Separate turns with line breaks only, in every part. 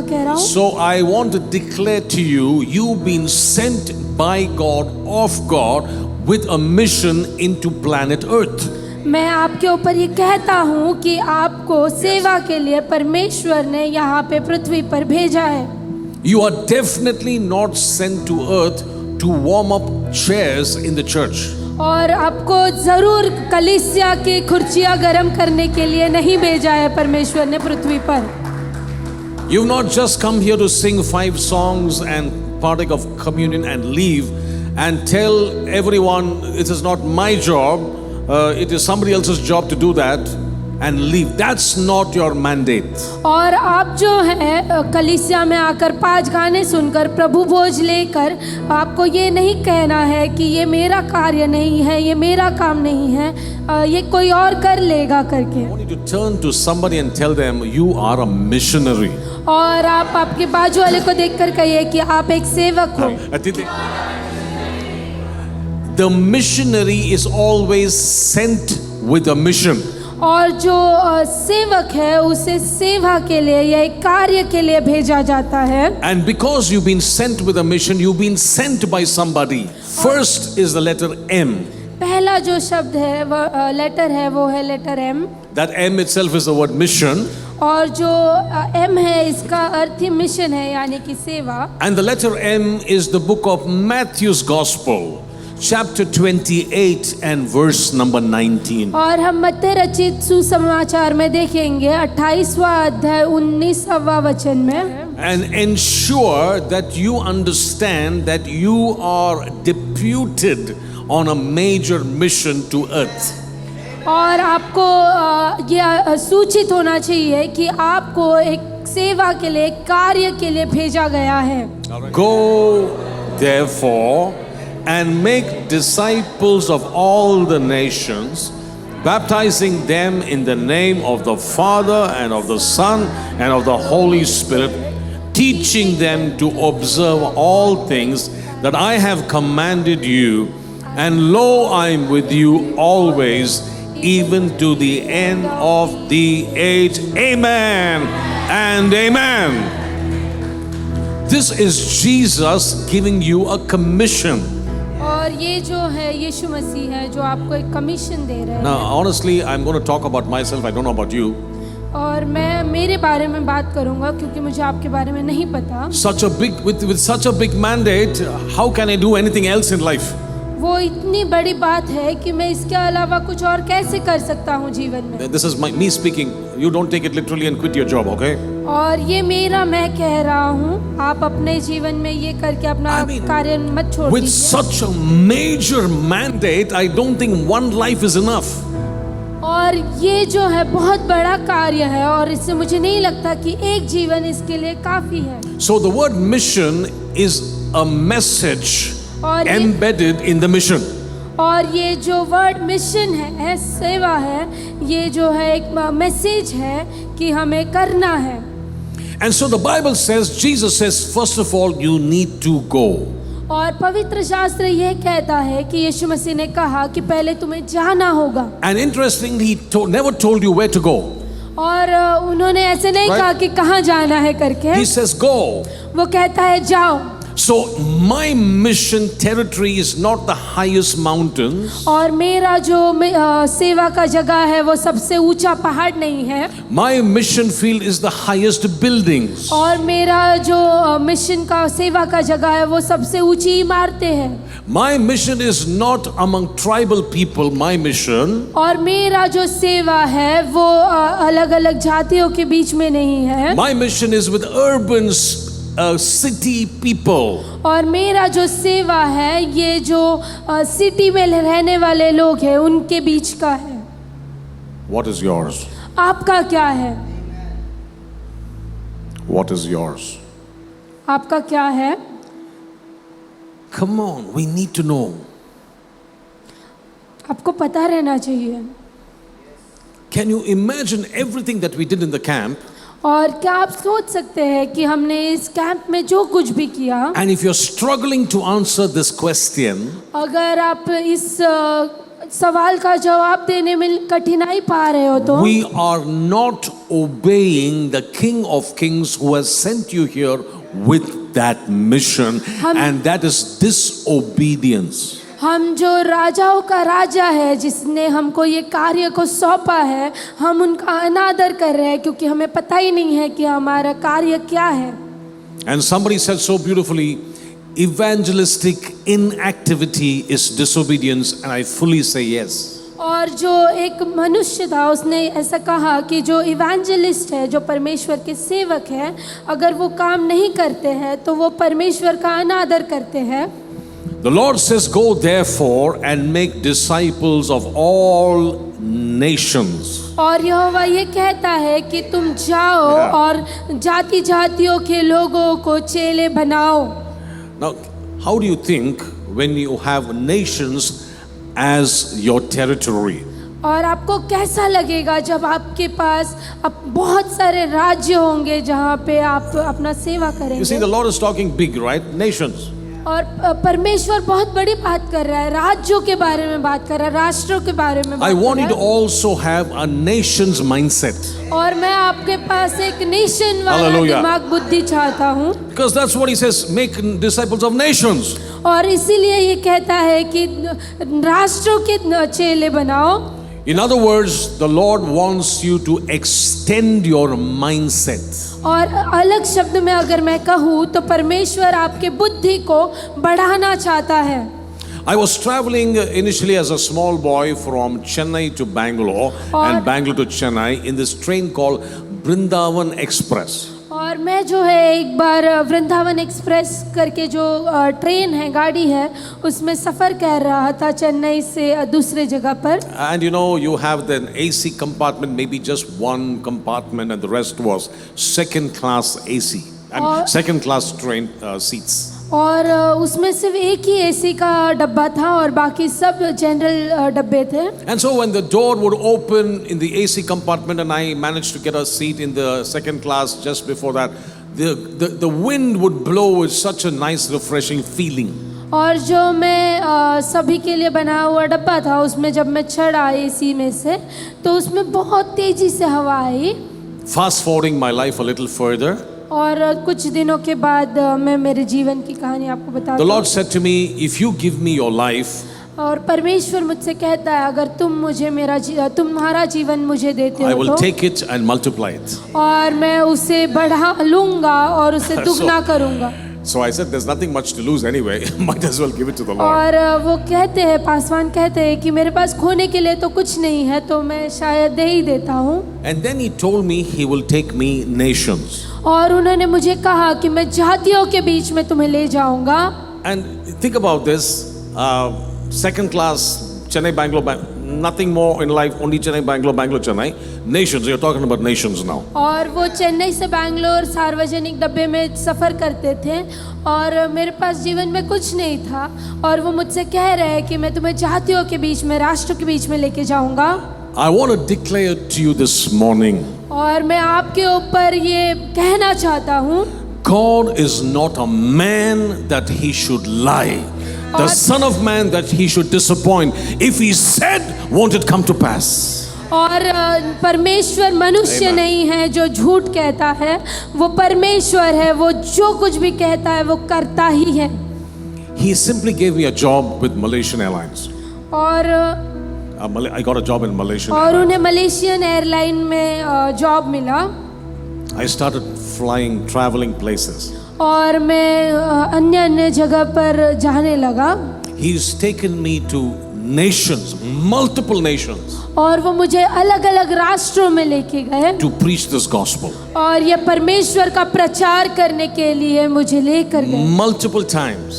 कह रहा हूँ।
So I want to declare to you, you've been sent by God, of God, with a mission into planet Earth.
मैं आपके ऊपर ये कहता हूँ कि आपको सेवा के लिए परमेश्वर ने यहाँ पे पृथ्वी पर भेजा है।
You are definitely not sent to earth to warm up chairs in the church.
और आपको जरूर कलीसिया की कुर्सियाँ गर्म करने के लिए नहीं भेजा है परमेश्वर ने पृथ्वी पर।
You've not just come here to sing 5 songs and partake of communion and leave and tell everyone it is not my job, it is somebody else's job to do that and leave. That's not your mandate.
और आप जो है कलीसिया में आकर 5 गाने सुनकर प्रभु भोज लेकर आपको ये नहीं कहना है कि ये मेरा कार्य नहीं है, ये मेरा काम नहीं है, ये कोई और कर लेगा करके।
I want you to turn to somebody and tell them you are a missionary.
और आप आपके बाजू वाले को देखकर कहिए कि आप एक सेवक हो।
The missionary is always sent with a mission.
और जो सेवक है उसे सेवा के लिए या एक कार्य के लिए भेजा जाता है।
And because you've been sent with a mission, you've been sent by somebody. First is the letter M.
पहला जो शब्द है वो लेटर है, वो है letter M।
That M itself is the word mission.
और जो M है इसका अर्थ ही मिशन है, यानी कि सेवा।
And the letter M is the book of Matthew's Gospel, chapter 28 and verse number 19.
और हम मत्ती रचित सुसमाचार में देखेंगे 28वां अध्याय 19वां वचन में।
And ensure that you understand that you are deputed on a major mission to earth.
और आपको ये सूचित होना चाहिए कि आपको एक सेवा के लिए, कार्य के लिए भेजा गया है।
Go therefore and make disciples of all the nations, baptizing them in the name of the Father and of the Son and of the Holy Spirit, teaching them to observe all things that I have commanded you, and lo, I am with you always, even to the end of the age. Amen and amen. This is Jesus giving you a commission.
और ये जो है यीशु मसीह है जो आपको एक commission दे रहा है।
Now, honestly, I'm going to talk about myself. I don't know about you.
और मैं मेरे बारे में बात करूंगा क्योंकि मुझे आपके बारे में नहीं पता।
With such a big mandate, how can I do anything else in life?
वो इतनी बड़ी बात है कि मैं इसके अलावा कुछ और कैसे कर सकता हूँ जीवन में।
This is me speaking. You don't take it literally and quit your job, okay?
और ये मेरा मैं कह रहा हूँ, आप अपने जीवन में ये करके अपना कार्य मत छोड़
With
दीजिए।
such a major mandate, I don't think one life is enough.
और ये जो है बहुत बड़ा कार्य है और इससे मुझे नहीं लगता कि एक जीवन इसके लिए काफी है।
So the word mission is a message
और
embedded in the mission.
और ये जो वर्ड मिशन है, सेवा है, ये जो है एक मैसेज है कि हमें करना है।
And so the Bible says, Jesus says, first of all, you need to go.
और पवित्र शास्त्र ये कहता है कि यीशु मसीह ने कहा कि पहले तुम्हें जाना होगा।
And interestingly, he never told you where to go.
और उन्होंने ऐसे नहीं कहा कि कहाँ जाना है करके।
He says, go.
वो कहता है जाओ।
So my mission territory is not the highest mountains.
और मेरा जो सेवा का जगह है वो सबसे ऊंचा पहाड़ नहीं है।
My mission field is the highest buildings.
और मेरा जो मिशन का सेवा का जगह है वो सबसे ऊंची इमारतें हैं।
My mission is not among tribal people. My mission.
और मेरा जो सेवा है वो अलग अलग जातियों के बीच में नहीं है।
My mission is with urban city people.
और मेरा जो सेवा है ये जो सिटी में रहने वाले लोग हैं उनके बीच का है।
What is yours?
आपका क्या है?
What is yours?
आपका क्या है?
Come on, we need to know.
आपको पता रहना चाहिए।
Can you imagine everything that we did in the camp?
और क्या आप सोच सकते हैं कि हमने इस कैंप में जो कुछ भी किया,
And if you're struggling to answer this question,
अगर आप इस सवाल का जवाब देने में कठिनाई पा रहे हो तो
we are not obeying the King of Kings who has sent you here with that mission, and that is disobedience.
हम जो राजाओं का राजा है जिसने हमको ये कार्य को सौंपा है, हम उनका अनादर कर रहे हैं क्योंकि हमें पता ही नहीं है कि हमारा कार्य क्या है।
And somebody said so beautifully, evangelistic inactivity is disobedience, and I fully say yes.
और जो एक मनुष्य था उसने ऐसा कहा कि जो इवेंजलिस्ट है, जो परमेश्वर के सेवक है, अगर वो काम नहीं करते हैं तो वो परमेश्वर का अनादर करते हैं।
The Lord says, go therefore and make disciples of all nations.
और यहोवा ये कहता है कि तुम जाओ और जाति जातियों के लोगों को चेले बनाओ।
Now, how do you think when you have nations as your territory?
और आपको कैसा लगेगा जब आपके पास अब बहुत सारे राज्य होंगे जहाँ पे आप अपना सेवा
You see,
करेंगे।
the Lord is talking big, right? Nations.
और परमेश्वर बहुत बड़ी बात कर रहा है, राज्यों के बारे में बात कर रहा है, राष्ट्रों के बारे में
I
बात
want you
कर
to
रहा है।
also have a nation's mindset,
और मैं आपके पास एक नेशन वाला
Hallelujah.
दिमाग बुद्धि चाहता हूँ।
because that's what He says, make disciples of nations.
और इसीलिए ये कहता है कि राष्ट्रों के चेले बनाओ।
In other words, the Lord wants you to extend your mindset.
और अलग शब्द में अगर मैं कहूँ तो परमेश्वर आपके बुद्धि को बढ़ाना चाहता है।
I was traveling initially as a small boy from Chennai to Bangalore and Bangalore to Chennai in this train called Brindavan Express.
और मैं जो है एक बार वृंदावन एक्सप्रेस करके जो ट्रेन है, गाड़ी है, उसमें सफ़र कर रहा था चेन्नई से दूसरे जगह पर।
And you know, you have the AC compartment, maybe just one compartment, and the rest was second class AC, and second class train seats.
और उसमें सिर्फ एक ही एसी का डब्बा था और बाकी सब जनरल डब्बे थे।
And so when the door would open in the AC compartment and I managed to get a seat in the second class just before that, the wind would blow with such a nice refreshing feeling.
और जो मैं सभी के लिए बना हुआ डब्बा था उसमें जब मैं चढ़ा एसी में से तो उसमें बहुत तेजी से हवा आई।
Fast forwarding my life a little further,
और कुछ दिनों के बाद मैं मेरे जीवन की कहानी आपको बता
the
दूं।
Lord said to me, if you give me your life,
और परमेश्वर मुझसे कहता है अगर तुम मुझे तुम्हारा जीवन मुझे देते
I
हो
will
तो
take it and multiply it.
और मैं उसे बढ़ा लूंगा और उसे दुगना करूंगा।
So I said, there's nothing much to lose anyway. Might as well give it to the Lord.
और वो कहते हैं, पासवान कहते हैं कि मेरे पास खोने के लिए तो कुछ नहीं है तो मैं शायद दे ही देता हूँ।
And then he told me he will take me nations.
और उन्होंने मुझे कहा कि मैं जातियों के बीच में तुम्हें ले जाऊंगा।
And think about this, second class, Chennai, Bangalore, nothing more in life, only Chennai, Bangalore, Chennai. Nations, you're talking about nations now.
और वो चेन्नई से बैंगलोर सार्वजनिक डब्बे में सफ़र करते थे और मेरे पास जीवन में कुछ नहीं था और वो मुझसे कह रहे हैं कि मैं तुम्हें जातियों के बीच में, राष्ट्रों के बीच में लेके जाऊंगा।
I want to declare to you this morning,
और मैं आपके ऊपर ये कहना चाहता हूँ,
God is not a man that he should lie, the son of man that he should disappoint. If he said, won't it come to pass?
और परमेश्वर मनुष्य नहीं है जो झूठ कहता है, वो परमेश्वर है, वो जो कुछ भी कहता है वो करता ही है।
He simply gave me a job with Malaysian Airlines.
और
I got a job in Malaysian
और
Airlines.
उन्हें मलेशियन एयरलाइन में जॉब मिला
I started flying, traveling places.
और मैं अन्य अन्य जगह पर जाने लगा।
He's taken me to nations, multiple nations,
और वो मुझे अलग अलग राष्ट्रों में लेके गए
to preach this gospel.
और ये परमेश्वर का प्रचार करने के लिए मुझे लेकर गए
Multiple times.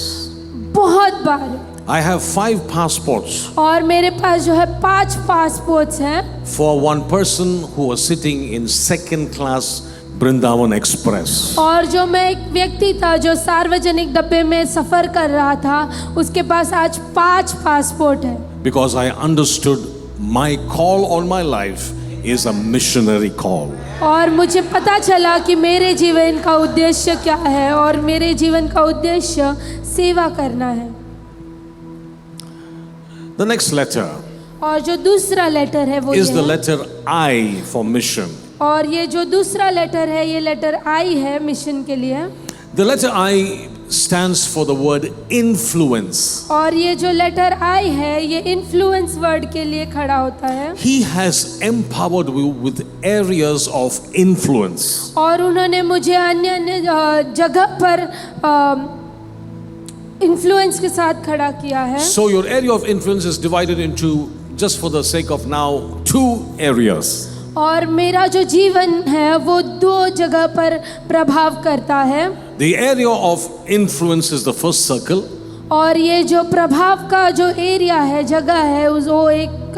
बहुत बार।
I have 5 passports
और मेरे पास जो है 5 पासपोर्ट्स हैं
for one person who was sitting in second class Brindavan Express.
और जो मैं एक व्यक्ति था जो सार्वजनिक डब्बे में सफ़र कर रहा था उसके पास आज 5 पासपोर्ट है।
Because I understood my call on my life is a missionary call.
और मुझे पता चला कि मेरे जीवन का उद्देश्य क्या है और मेरे जीवन का उद्देश्य सेवा करना है।
The next letter,
और जो दूसरा लेटर है वो
is
ये
the
है।
letter I for mission.
और ये जो दूसरा लेटर है ये लेटर आई है मिशन के लिए।
The letter I stands for the word influence.
और ये जो लेटर आई है ये इन्फ्लुएंस वर्ड के लिए खड़ा होता है।
He has empowered you with areas of influence.
और उन्होंने मुझे अन्य अन्य जगह पर इन्फ्लुएंस के साथ खड़ा किया है।
So your area of influence is divided into, just for the sake of now, 2 areas.
और मेरा जो जीवन है वो 2 जगह पर प्रभाव करता है।
The area of influence is the first circle.
और ये जो प्रभाव का जो एरिया है, जगह है, वो एक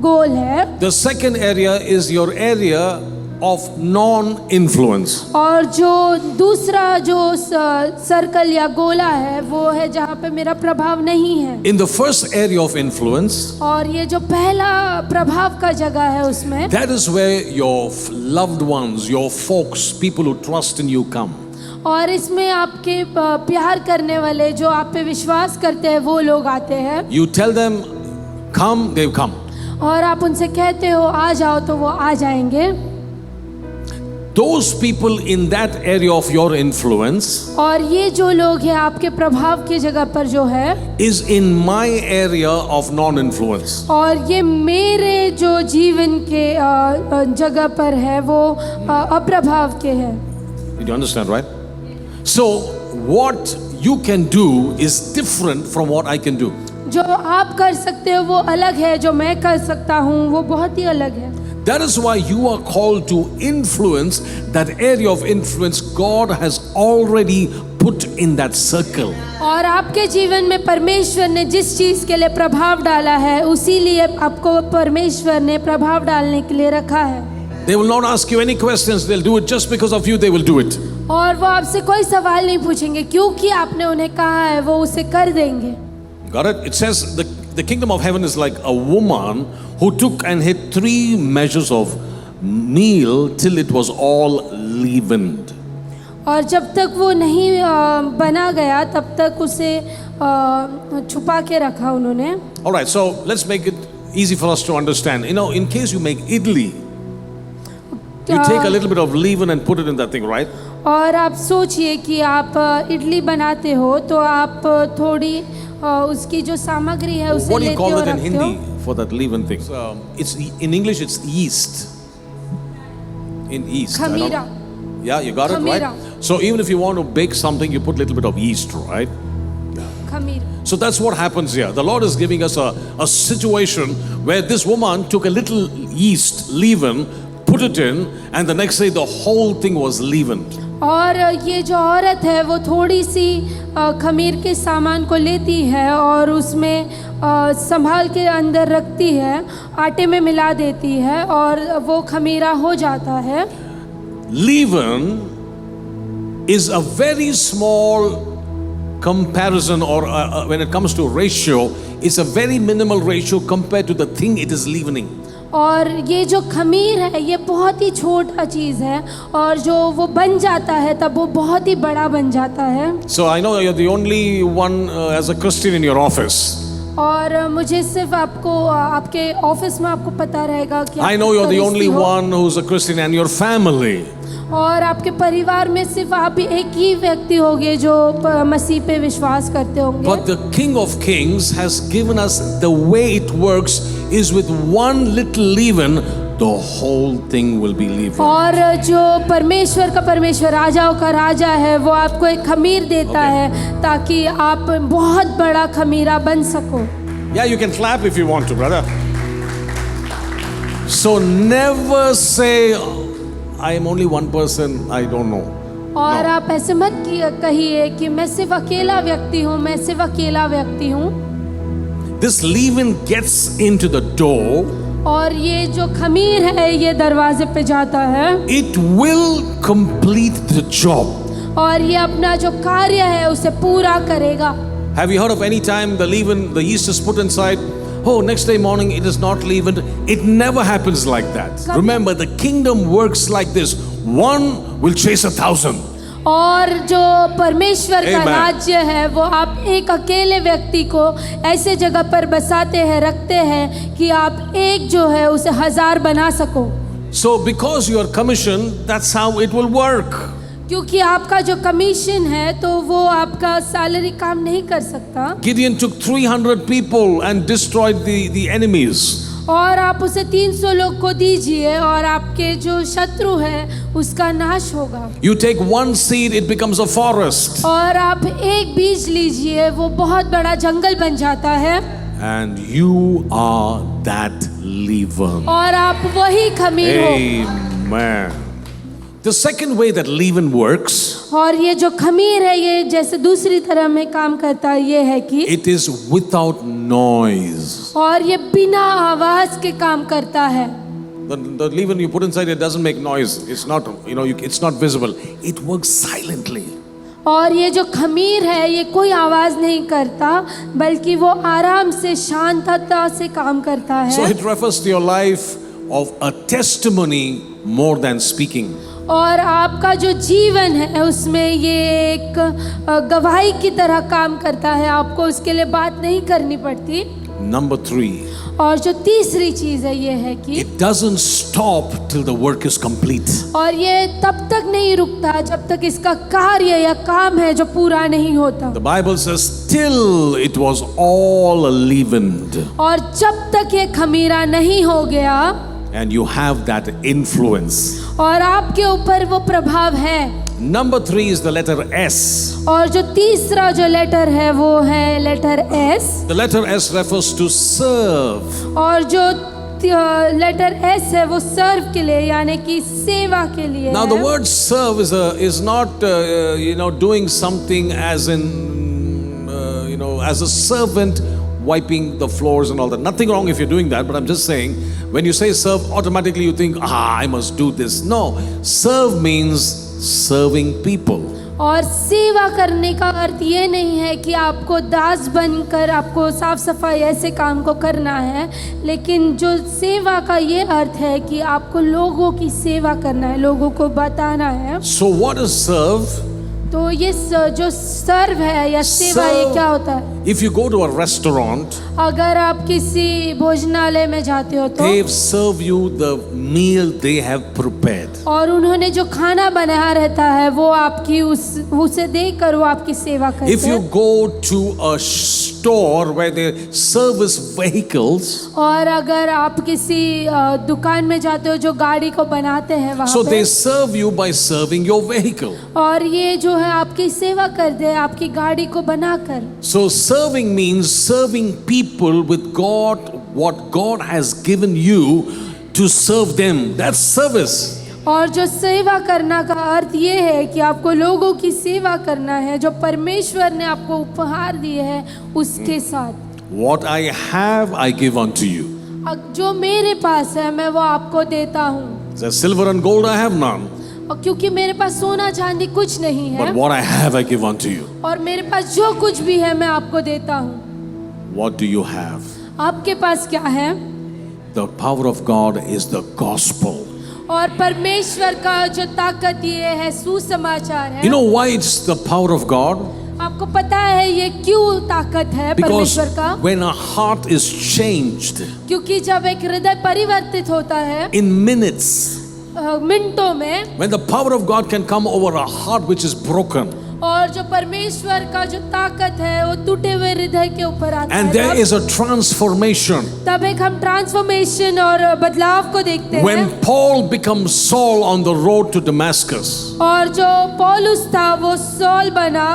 गोल है।
The second area is your area of non-influence.
और जो दूसरा जो सर्कल या गोला है वो है जहाँ पे मेरा प्रभाव नहीं है।
In the first area of influence,
और ये जो पहला प्रभाव का जगह है उसमें,
that is where your loved ones, your folks, people who trust in you come.
और इसमें आपके प्यार करने वाले जो आप पे विश्वास करते हैं वो लोग आते हैं।
You tell them, come, they come.
और आप उनसे कहते हो आ जाओ तो वो आ जाएंगे।
Those people in that area of your influence
और ये जो लोग हैं आपके प्रभाव की जगह पर जो है
is in my area of non-influence.
और ये मेरे जो जीवन के जगह पर है वो अप्रभाव के है।
Did you understand, right? So what you can do is different from what I can do.
जो आप कर सकते हो वो अलग है, जो मैं कर सकता हूँ वो बहुत ही अलग है।
That is why you are called to influence that area of influence God has already put in that circle.
और आपके जीवन में परमेश्वर ने जिस चीज के लिए प्रभाव डाला है उसी लिए आपको परमेश्वर ने प्रभाव डालने के लिए रखा है।
They will not ask you any questions. They'll do it just because of you. They will do it.
और वो आपसे कोई सवाल नहीं पूछेंगे, क्योंकि आपने उन्हें कहा है वो उसे कर देंगे।
Got it? It says the kingdom of heaven is like a woman who took and hid 3 measures of meal till it was all leavened.
और जब तक वो नहीं बना गया तब तक उसे छुपा के रखा उन्होंने।
All right, so let's make it easy for us to understand. You know, in case you make idli, you take a little bit of leaven and put it in that thing, right?
और आप सोचिए कि आप इडली बनाते हो तो आप थोड़ी उसकी जो सामग्री है उसे
What do you
लेते
call
हो
it in
रखते हो।
Hindi for that leaven thing? It's in English it's yeast. In yeast. I don't-
खमीरा।
Yeah, you got it
Khamira.
right. So even if you want to bake something, you put a little bit of yeast, right?
खमीर।
So that's what happens here. The Lord is giving us a situation where this woman took a little yeast, leaven, put it in, and the next day the whole thing was leavened.
और ये जो औरत है वो थोड़ी सी खमीर के सामान को लेती है और उसमें संभाल के अंदर रखती है, आटे में मिला देती है और वो खमीरा हो जाता है।
Leaven is a very small comparison, or when it comes to ratio, it's a very minimal ratio compared to the thing it is leavening.
और ये जो खमीर है ये बहुत ही छोटा चीज़ है और जो वो बन जाता है तब वो बहुत ही बड़ा बन जाता है।
So I know you're the only one as a Christian in your office.
और मुझे सिर्फ आपको आपके ऑफिस में आपको पता रहेगा कि
I know you're the only one who's a Christian and your family.
और आपके परिवार में सिर्फ आप ही एक ही व्यक्ति होंगे जो मसीह पे विश्वास करते होंगे।
But the King of Kings has given us the way it works is with one little leaven, the whole thing will be leavened.
और जो परमेश्वर का परमेश्वर राजाओं का राजा है वो आपको एक खमीर देता है ताकि आप बहुत बड़ा खमीरा बन सको।
Yeah, you can clap if you want to, brother. So never say, I am only one person, I don't know.
और आप ऐसे मत कहिए कि मैं सिर्फ अकेला व्यक्ति हूँ, मैं सिर्फ अकेला व्यक्ति हूँ।
This leaven gets into the dough.
और ये जो खमीर है ये दरवाजे पे जाता है।
It will complete the job.
और ये अपना जो कार्य है उसे पूरा करेगा।
Have you heard of any time the leaven, the yeast is put inside? Oh, next day morning it is not leavened. It never happens like that. Remember, the kingdom works like this. One will chase 1,000.
और जो परमेश्वर का
Amen.
राज्य है वो आप एक अकेले व्यक्ति को ऐसे जगह पर बसाते हैं, रखते हैं कि आप एक जो है उसे 1000 बना सको।
So because you are commissioned, that's how it will work.
क्योंकि आपका जो कमीशन है तो वो आपका सैलरी काम नहीं कर सकता।
Gideon took 300 people and destroyed the enemies.
और आप उसे 300 लोग को दीजिए और आपके जो शत्रु है उसका नाश होगा।
You take one seed, it becomes a forest.
और आप एक बीज लीजिए, वो बहुत बड़ा जंगल बन जाता है।
And you are that leaven.
और आप वही खमीर हो।
Amen. The second way that leaven works,
और ये जो खमीर है ये जैसे दूसरी तरह में काम करता है, ये है कि
it is without noise.
और ये बिना आवाज के काम करता है।
The leaven you put inside, it doesn't make noise. It's not, it's not visible. It works silently.
और ये जो खमीर है ये कोई आवाज नहीं करता, बल्कि वो आराम से शांतता से काम करता
So
है।
it refers to your life of a testimony more than speaking.
और आपका जो जीवन है उसमें ये एक गवाही की तरह काम करता है, आपको उसके लिए बात नहीं करनी पड़ती।
Number 3,
और जो तीसरी चीज है ये है कि
it doesn't stop till the work is complete.
और ये तब तक नहीं रुकता जब तक इसका कार्य या काम है जो पूरा नहीं होता।
The Bible says, till it was all leavened.
और जब तक ये खमीरा नहीं हो गया
And you have that influence.
और आपके ऊपर वो प्रभाव है।
Number 3 is the letter S.
और जो तीसरा जो लेटर है वो है letter S।
The letter S refers to serve.
और जो लेटर S है वो सर्व के लिए यानी कि सेवा के लिए
Now the
है।
word serve is not doing something as in as a servant wiping the floors and all that. Nothing wrong if you're doing that, but I'm just saying when you say serve, automatically you think, I must do this. No, serve means serving people.
और सेवा करने का अर्थ ये नहीं है कि आपको दास बनकर आपको साफ सफाई ऐसे काम को करना है, लेकिन जो सेवा का ये अर्थ है कि आपको लोगों की सेवा करना है, लोगों को बताना है।
So what is serve?
तो ये जो सर्व है या सेवा ये क्या होता है?
If you go to a restaurant,
अगर आप किसी भोजनालय में जाते हो तो
they serve you the meal they have prepared.
और उन्होंने जो खाना बनाया रहता है वो आपकी उसे देकर वो आपकी सेवा करते हैं।
If you go to a store where they service vehicles,
और अगर आप किसी दुकान में जाते हो जो गाड़ी को बनाते हैं वहाँ
so
पे,
they serve you by serving your vehicle.
और ये जो है आपकी सेवा करते हैं आपकी गाड़ी को बनाकर।
So serving means serving people with God, what God has given you to serve them. That's service.
और जो सेवा करना का अर्थ ये है कि आपको लोगों की सेवा करना है जो परमेश्वर ने आपको उपहार दिए हैं उसके साथ।
What I have, I give unto you.
जो मेरे पास है मैं वो आपको देता हूँ।
Says, silver and gold I have none,
और क्योंकि मेरे पास सोना चांदी कुछ नहीं है,
but what I have, I give unto you.
और मेरे पास जो कुछ भी है मैं आपको देता हूँ।
What do you have?
आपके पास क्या है?
The power of God is the gospel.
और परमेश्वर का जो ताकत ये है सुसमाचार है।
You know why it's the power of God?
आपको पता है ये क्यों ताकत है
Because
परमेश्वर का?
when a heart is changed
क्योंकि जब एक हृदय परिवर्तित होता है
in minutes,
मिनटों में,
when the power of God can come over a heart which is broken,
और जो परमेश्वर का जो ताकत है वो टूटे हुए हृदय के ऊपर आता
and
है,
there is a transformation.
तब एक हम ट्रांसफॉर्मेशन और बदलाव को देखते
When
हैं।
Paul becomes Saul on the road to Damascus,
और जो पौलुस था वो सॉल बना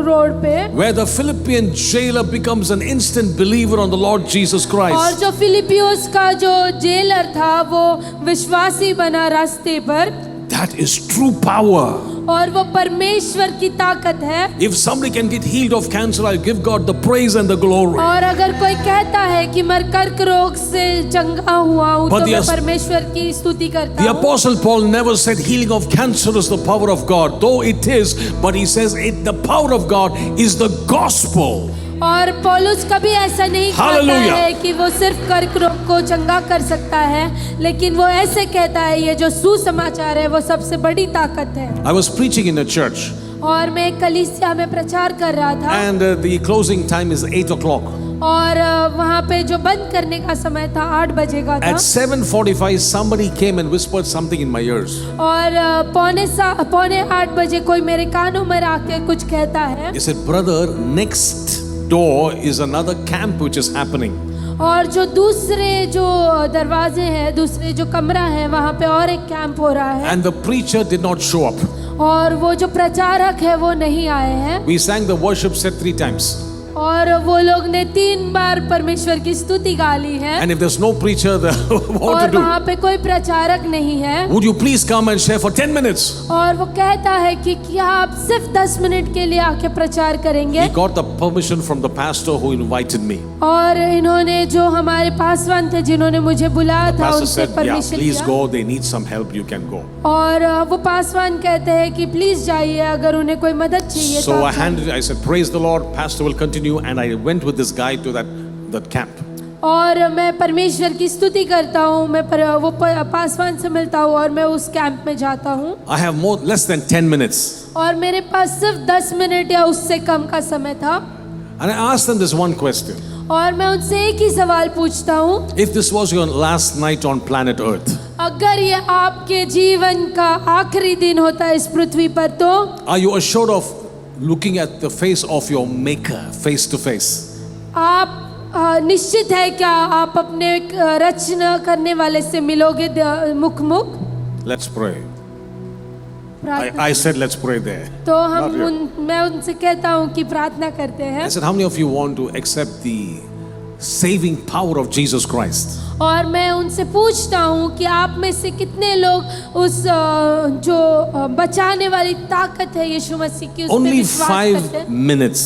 रोड पे,
where the Philippian jailer becomes an instant believer on the Lord Jesus
और
Christ,
जो फिलिपियोस का जो जेलर था वो विश्वासी बना रास्ते पर,
that is true power.
और वो परमेश्वर की ताकत है।
If somebody can get healed of cancer, I give God the praise and the glory.
और अगर कोई कहता है कि मैं कर्क रोग से चंगा हुआ हूँ
But
तो मैं
the-
परमेश्वर की स्तुति करता
The
हूँ।
Apostle Paul never said healing of cancer is the power of God, though it is, but he says the power of God is the gospel.
और पौलुस कभी ऐसा नहीं कहता
Hallelujah.
है कि वो सिर्फ कर्क रोग को चंगा कर सकता है, लेकिन वो ऐसे कहता है ये जो सुसमाचार है वो सबसे बड़ी ताकत है।
I was preaching in a church,
और मैं एक कलीसिया में प्रचार कर रहा था
and the closing time is 8 o'clock.
और वहाँ पे जो बंद करने का समय था 8 बजे का था।
At 7:45, somebody came and whispered something in my ears.
और पौने 8 बजे कोई मेरे कानों में आके कुछ कहता है।
He said, "Brother, next door is another camp which is happening."
और जो दूसरे जो दरवाजे हैं, दूसरे जो कमरा है, वहाँ पे और एक कैंप हो रहा है।
And the preacher did not show up.
और वो जो प्रचारक है वो नहीं आए हैं।
We sang the worship set 3 times.
और वो लोग ने 3 बार परमेश्वर की स्तुति गा ली है।
And if there's no preacher, then what
और
to
वहाँ
do?
पे कोई प्रचारक नहीं है।
Would you please come and share for 10 minutes?
और वो कहता है कि क्या आप सिर्फ 10 मिनट के लिए आके प्रचार करेंगे?
He got the permission from the pastor who invited me.
और इन्होंने जो हमारे पासवान थे जिन्होंने मुझे बुलाया था
Pastor
उनसे
said, "Yeah,
परमिशन
please
लिया।
go. They need some help. You can go."
और वो पासवान कहते हैं कि प्लीज जाइए, अगर उन्हें कोई मदद चाहिए तो
So
आप
I handed. I said, "Praise the Lord." Pastor will continue, and I went with this guy to that camp.
और मैं परमेश्वर की स्तुति करता हूँ, वो पासवान से मिलता हूँ और मैं उस कैंप में जाता हूँ।
I have less than 10 minutes,
और मेरे पास सिर्फ 10 मिनट या उससे कम का समय था।
and I asked them this one question:
और मैं उनसे एक ही सवाल पूछता हूँ,
If this was your last night on planet Earth,
अगर ये आपके जीवन का आखिरी दिन होता है इस पृथ्वी पर, तो
are you assured of looking at the face of your Maker face to face?
आप निश्चित है क्या आप अपने रचना करने वाले से मिलोगे मुख मुख?
Let's pray.
प्रार्थना।
I said, let's pray there.
तो हम
Not here.
मैं उनसे कहता हूँ कि प्रार्थना करते हैं।
I said, how many of you want to accept the saving power of Jesus Christ?
और मैं उनसे पूछता हूँ कि आप में से कितने लोग उस जो बचाने वाली ताकत है यीशु मसीह की, उस पे
Only
विश्वास
5
करते हैं?
minutes.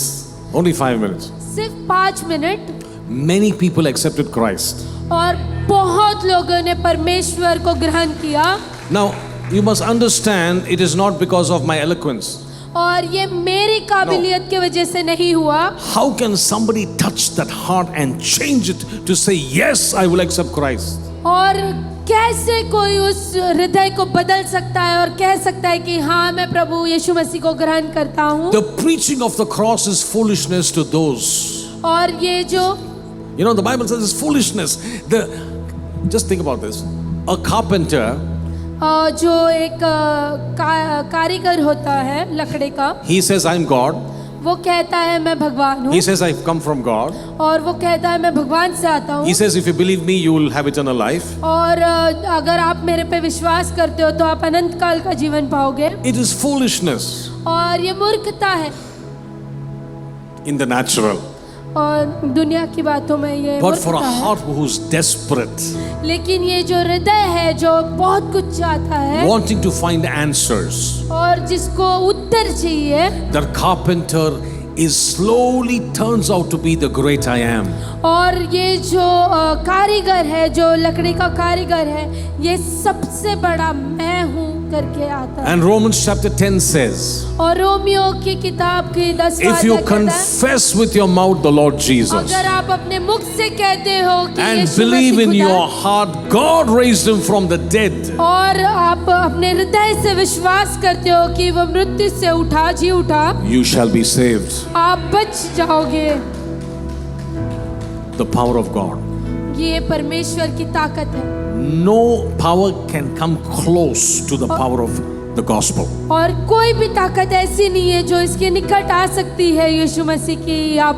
Only 5 minutes.
सिर्फ 5 minute.
Many people accepted Christ.
और बहुत लोगों ने परमेश्वर को ग्रहण किया।
Now, you must understand, it is not because of my eloquence.
और ये मेरी काबिलियत की वजह से नहीं हुआ।
How can somebody touch that heart and change it to say, yes, I will accept Christ?
और कैसे कोई उस हृदय को बदल सकता है और कह सकता है कि हाँ मैं प्रभु यीशु मसीह को ग्रहण करता हूँ।
The preaching of the cross is foolishness to those.
और ये जो
You know, the Bible says it's foolishness. Just think about this. A carpenter,
जो एक कारीगर होता है लकड़े का,
he says, I'm God.
वो कहता है मैं भगवान हूँ।
He says, I've come from God.
और वो कहता है मैं भगवान से आता हूँ।
He says, if you believe me, you will have eternal life.
और अगर आप मेरे पे विश्वास करते हो तो आप अनंत काल का जीवन पाओगे।
It is foolishness
और ये मूर्खता है
in the natural.
और दुनिया की बातों में ये
But for a
मूर्खता है।
heart who's desperate,
लेकिन ये जो हृदय है जो बहुत कुछ चाहता है
wanting to find answers,
और जिसको उत्तर चाहिए,
that carpenter is slowly turns out to be the great I am.
और ये जो कारीगर है, जो लकड़ी का कारीगर है, ये सबसे बड़ा मैं हूँ करके आता है।
And Romans chapter 10 says,
और रोमियो की किताब की 10
if you confess with your mouth the Lord Jesus
अगर आप अपने मुख से कहते हो कि
and
Yeshu
believe
Masih
in
खुदा
your heart God raised him from the dead,
और आप अपने हृदय से विश्वास करते हो कि वो मृत्यु से उठा, जी उठा,
you shall be saved.
आप बच जाओगे।
The power of God.
ये परमेश्वर की ताकत है
No power can come close to the power of the gospel.
और कोई भी ताकत ऐसी नहीं है जो इसके निकट आ सकती है यीशु मसीह की या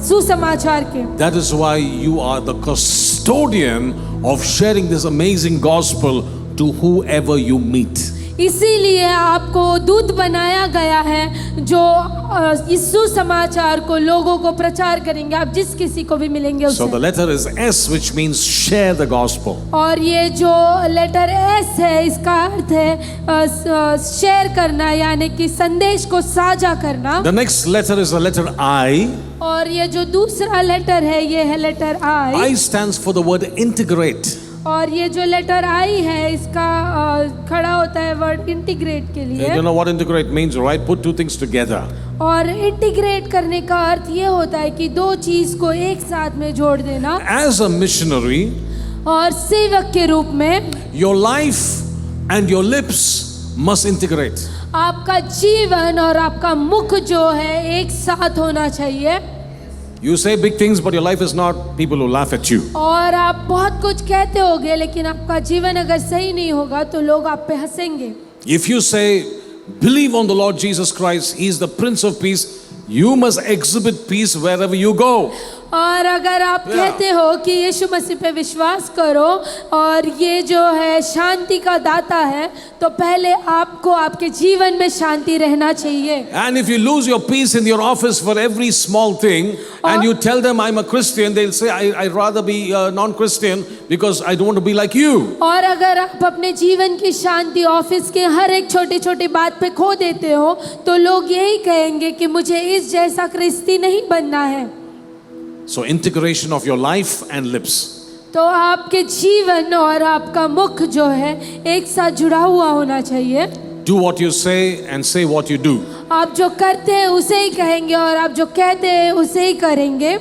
सुसमाचार के।
That is why you are the custodian of sharing this amazing gospel to whoever you meet.
इसीलिए आपको दूत बनाया गया है जो इस सुसमाचार को लोगों को प्रचार करेंगे, आप जिस किसी को भी मिलेंगे
So the
उससे।
letter is S, which means share the gospel.
और ये जो लेटर एस है इसका अर्थ है शेयर करना, यानी कि संदेश को साझा करना।
The next letter is the letter I.
और ये जो दूसरा लेटर है ये है letter I.
I stands for the word integrate.
और ये जो लेटर आई है इसका खड़ा होता है वर्ड इंटीग्रेट के लिए।
You know what integrate means, right? Put two things together.
और इंटीग्रेट करने का अर्थ ये होता है कि दो चीज को एक साथ में जोड़ देना।
As a missionary,
और सेवक के रूप में
your life and your lips must integrate.
आपका जीवन और आपका मुख जो है एक साथ होना चाहिए।
You say big things, but your life is not. People will laugh at you.
और आप बहुत कुछ कहते होगे लेकिन आपका जीवन अगर सही नहीं होगा तो लोग आप पे हंसेंगे।
If you say, believe on the Lord Jesus Christ, He is the Prince of Peace, you must exhibit peace wherever you go.
और अगर आप कहते हो कि यीशु मसीह पे विश्वास करो और ये जो है शांति का दाता है, तो पहले आपको आपके जीवन में शांति रहना चाहिए।
And if you lose your peace in your office for every small thing, and you tell them I'm a Christian, they'll say I'd rather be non-Christian because I don't want to be like you.
और अगर आप अपने जीवन की शांति office के हर एक छोटी छोटी बात पे खो देते हो तो लोग यही कहेंगे कि मुझे इस जैसा क्रिस्ती नहीं बनना है।
So integration of your life and lips.
तो आपके जीवन और आपका मुख जो है एक साथ जुड़ा हुआ होना चाहिए।
Do what you say and say what you do.
आप जो करते हैं उसे ही कहेंगे और आप जो कहते हैं उसे ही करेंगे।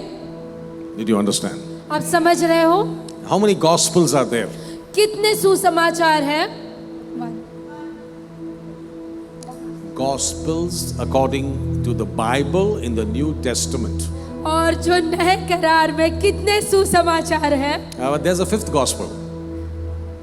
Did you understand?
आप समझ रहे हो?
How many gospels are there?
कितने सुसमाचार हैं?
Gospels according to the Bible in the New Testament.
और जो नए करार में कितने सुसमाचार हैं?
But there's a fifth gospel.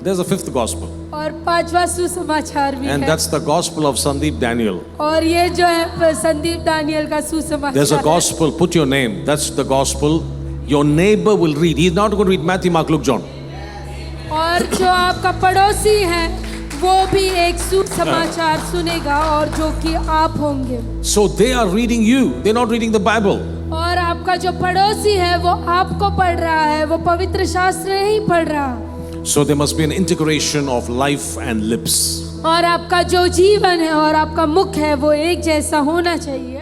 There's a fifth gospel.
और पांचवा सुसमाचार भी
And
है।
that's the gospel of Sandeep Daniel.
और ये जो है संदीप दानियल का सुसमाचार
There's a
है।
gospel, put your name. That's the gospel. Your neighbor will read. He's not going to read Matthew, Mark, Luke, John.
और जो आपका पड़ोसी है वो भी एक सुसमाचार सुनेगा और जो कि आप होंगे।
So they are reading you. They're not reading the Bible.
और आपका जो पड़ोसी है वो आपको पढ़ रहा है, वो पवित्र शास्त्र नहीं पढ़ रहा।
So there must be an integration of life and lips.
और आपका जो जीवन है और आपका मुख है वो एक जैसा होना चाहिए।